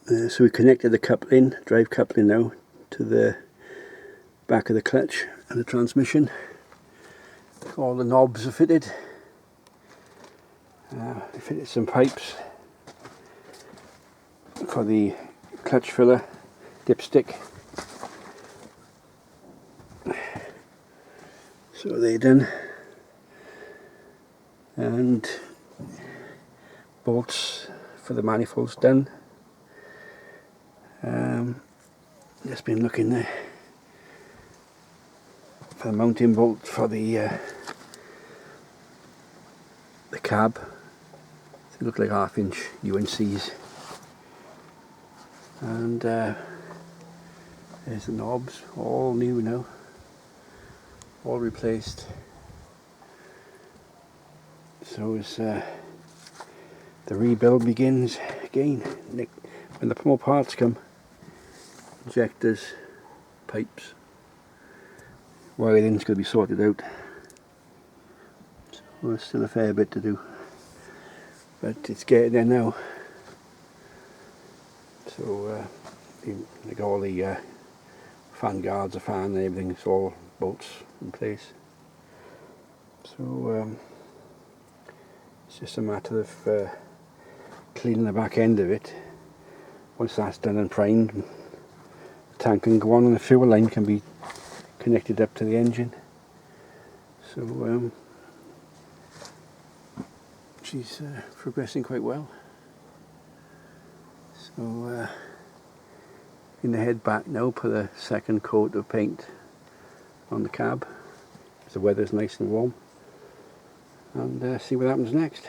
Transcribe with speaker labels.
Speaker 1: So we connected the coupling, drive coupling now, to the back of the clutch and the transmission. All the knobs are fitted. We fitted some pipes for the clutch filler dipstick. So they're done. And bolts for the manifolds done. Just been looking there for the mounting bolt for the cab. They look like 1/2 inch UNCs. And there's the knobs, all new now, all replaced. So as the rebuild begins again, when the more parts come, injectors, pipes, wiring's going to be sorted out. So there's still a fair bit to do, but it's getting there now. So like all the fan guards, the fan and everything, it's all bolts in place. So it's just a matter of cleaning the back end of it. Once that's done and primed, the tank can go on and the fuel line can be connected up to the engine. So she's progressing quite well. So going to head back now, put a second coat of paint on the cab, because the weather's nice and warm, and see what happens next.